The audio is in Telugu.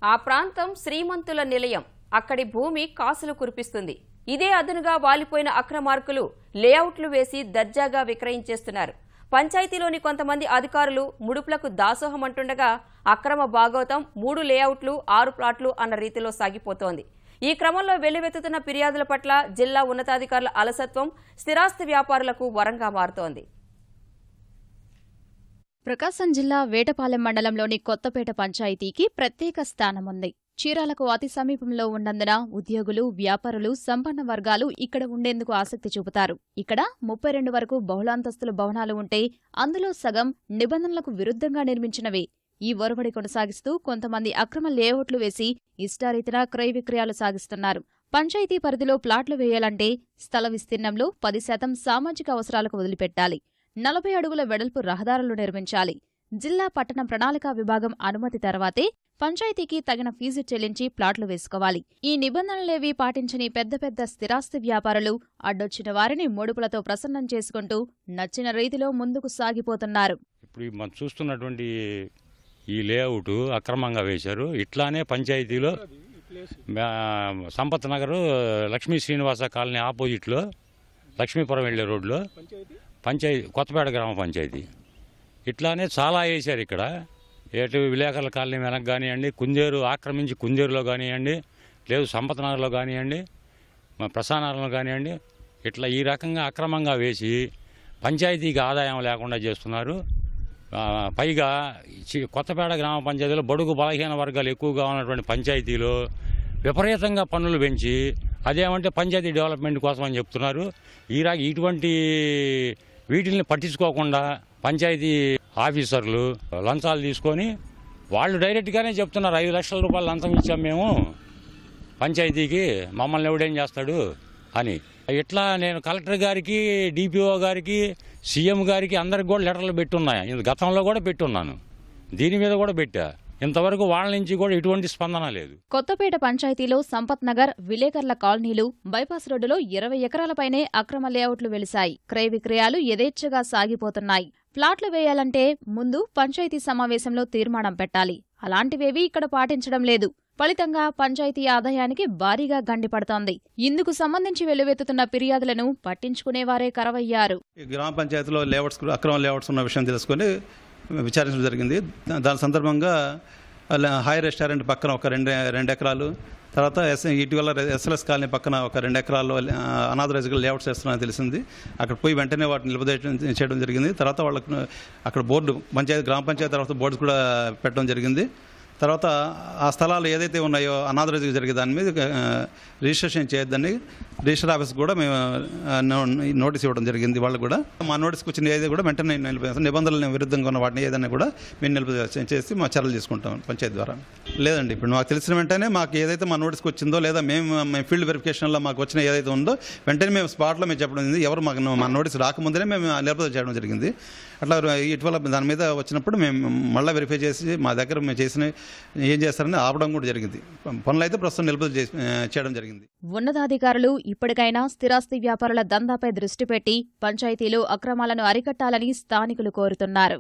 ఆ ప్రాంతం శ్రీమంతుల నిలయం. అక్కడి భూమి కాసులు కురిపిస్తుంది. ఇదే అదనుగా వాలిపోయిన అక్రమార్కులు లేఅవుట్లు వేసి దర్జాగా విక్రయించేస్తున్నారు. పంచాయతీలోని కొంతమంది అధికారులు ముడుపులకు దాసోహం అంటుండగా అక్రమ భాగవతం 3 లేఅవుట్లు 6 ప్లాట్లు అన్న రీతిలో సాగిపోతోంది. ఈ క్రమంలో వెల్లువెత్తుతున్న ఫిర్యాదుల పట్ల జిల్లా ఉన్నతాధికారుల అలసత్వం స్థిరాస్తి వ్యాపారులకు వరంగా మారుతోంది. ప్రకాశం జిల్లా వేటపాలెం మండలంలోని కొత్తపేట పంచాయతీకి ప్రత్యేక స్థానముంది. చీరాలకు అతి సమీపంలో ఉన్నందున ఉద్యోగులు, వ్యాపారులు, సంపన్న వర్గాలు ఇక్కడ ఉండేందుకు ఆసక్తి చూపుతారు. ఇక్కడ 32 వరకు బహుళాంతస్తుల భవనాలు ఉంటే అందులో సగం నిబంధనలకు విరుద్ధంగా నిర్మించినవే. ఈ ఒరవడి కొనసాగిస్తూ కొంతమంది అక్రమ లేఅవుట్లు వేసి ఇష్టారీతిన క్రయ విక్రయాలు సాగిస్తున్నారు. పంచాయతీ పరిధిలో ప్లాట్లు వేయాలంటే స్థల విస్తీర్ణంలో 10% సామాజిక అవసరాలకు వదిలిపెట్టాలి. 40 అడుగుల వెడల్పు రహదారులు నిర్మించాలి. జిల్లా పట్టణ ప్రణాళికా విభాగం అనుమతి తర్వాతే పంచాయతీకి తగిన ఫీజు చెల్లించి ప్లాట్లు వేసుకోవాలి. ఈ నిబంధనలేవీ పాటించని పెద్ద పెద్ద స్థిరాస్తి వ్యాపారులు అడ్డొచ్చిన వారిని ముడుపులతో ప్రసన్నం చేసుకుంటూ నచ్చిన రీతిలో ముందుకు సాగిపోతున్నారు. ఇప్పుడు మనం చూస్తున్నటువంటి ఈ లేఅవుట్ అక్రమంగా వేశారు. ఇట్లానే పంచాయతీలో సంపత్ నగర్ లక్ష్మీ శ్రీనివాస కాలనీ ఆపోజిట్లో లక్ష్మీపురం వెళ్లే రోడ్లో కొత్తపేట గ్రామ పంచాయతీ ఇట్లానే చాలా వేశారు. ఇక్కడ ఏటు విలేకరుల కాలనీ వెనక కానివ్వండి, కుందేరు ఆక్రమించి కుందేరులో కానివ్వండి, లేదు సంపత్ నగర్లో కానివ్వండి, ప్రసానగర్లో కానివ్వండి, ఇట్లా ఈ రకంగా అక్రమంగా వేసి పంచాయతీకి ఆదాయం లేకుండా చేస్తున్నారు. పైగా కొత్తపేట గ్రామ పంచాయతీలో బడుగు బలహీన వర్గాలు ఎక్కువగా ఉన్నటువంటి పంచాయతీలో విపరీతంగా పన్నులు పెంచి అదేమంటే పంచాయతీ డెవలప్మెంట్ కోసం అని చెప్తున్నారు. ఇటువంటి వీటిని పట్టించుకోకుండా పంచాయతీ ఆఫీసర్లు లంచాలు తీసుకొని వాళ్ళు డైరెక్ట్గానే చెప్తున్నారు, 5 లక్షల రూపాయలు లంచం ఇచ్చాం మేము పంచాయతీకి, మమ్మల్ని ఎవడేం చేస్తాడు అని. ఇట్లా నేను కలెక్టర్ గారికి, డిపిఓ గారికి, సీఎం గారికి అందరికి కూడా లెటర్లు పెట్టున్నాయి. గతంలో కూడా పెట్టున్నాను, దీని మీద కూడా పెట్టా. ఇంతవరకు వాళ్ళ నుంచి కూడా ఎటువంటి స్పందన లేదు. కొత్తపేట పంచాయతీలో సంపత్ నగర్, విలేకరుల కాలనీలు, బైపాస్ రోడ్డులో 20 ఎకరాలపైనే అక్రమ లేఅవుట్లు వెలిశాయి. క్రయ విక్రయాలు యథేచ్ఛగా సాగిపోతున్నాయి. ప్లాట్లు వేయాలంటే ముందు పంచాయతీ సమావేశంలో తీర్మానం పెట్టాలి. అలాంటివేవీ ఇక్కడ పాటించడం లేదు. ఫలితంగా పంచాయతీ ఆదాయానికి భారీగా గండిపడుతోంది. ఇందుకు సంబంధించి వెల్లువెత్తుతున్న ఫిర్యాదులను పట్టించుకునేవారే కరవయ్యారు. గ్రామ పంచాయతీలో అక్రమ లేఅవుట్స్ ఉన్న విషయం తెలుసుకుని విచారించడం జరిగింది. దాని సందర్భంగా హాయ్ రెస్టారెంట్ పక్కన ఒక 2 ఎకరాలు, తర్వాత ఇటీవల ఎస్ఎల్ఎస్ కాలనీ పక్కన ఒక 2 ఎకరాల్లో అనాథరైజ్గా లేఅవుట్స్ వేస్తున్నారని తెలిసింది. అక్కడ పోయి వెంటనే వాటిని నిలుపుదల చేయడం జరిగింది. తర్వాత అక్కడ బోర్డు గ్రామ పంచాయతీ తర్వాత బోర్డు కూడా పెట్టడం జరిగింది. తర్వాత ఆ స్థలాలు ఏదైతే ఉన్నాయో అనాథరైజ్ జరిగే దాని మీద రిజిస్ట్రేషన్ చేయొద్దని రిజిస్టర్ ఆఫీస్ కూడా మేము నోటీస్ ఇవ్వడం జరిగింది. వాళ్ళు కూడా మా నోటీస్కి వచ్చిన ఏది కూడా వెంటనే నిబంధనల విరుద్ధంగా ఉన్న వాటిని ఏదైనా కూడా మేము నిలుపుదల చేసి మా చర్యలు తీసుకుంటాం పంచాయతీ ద్వారా. లేదండి, ఇప్పుడు మాకు తెలిసిన వెంటనే మాకు ఏదైతే మా నోటీస్కి వచ్చిందో లేదా మేము ఫీల్డ్ వెరిఫికేషన్లో మాకు వచ్చిన ఏదైతే ఉందో వెంటనే మేము స్పాట్లో మేము చెప్పడం జరిగింది. ఎవరు మాకు మా నోటీస్ రాకముందే మేము నిలుపుదల చేయడం జరిగింది. అట్లా ఇటీవల దాని మీద వచ్చినప్పుడు మేము మళ్ళీ వెరిఫై చేసి మా దగ్గర మేము చేసిన ఏం చేస్తారని ఆపడం కూడా జరిగింది. పనులు అయితే ప్రస్తుతం నిలుపుదల చేయడం జరిగింది. ఉన్నతాధికారులు ఇప్పటికైనా స్థిరాస్తి వ్యాపారుల దందాపై దృష్టి పెట్టి పంచాయతీలో అక్రమాలను అరికట్టాలని స్థానికులు కోరుతున్నారు.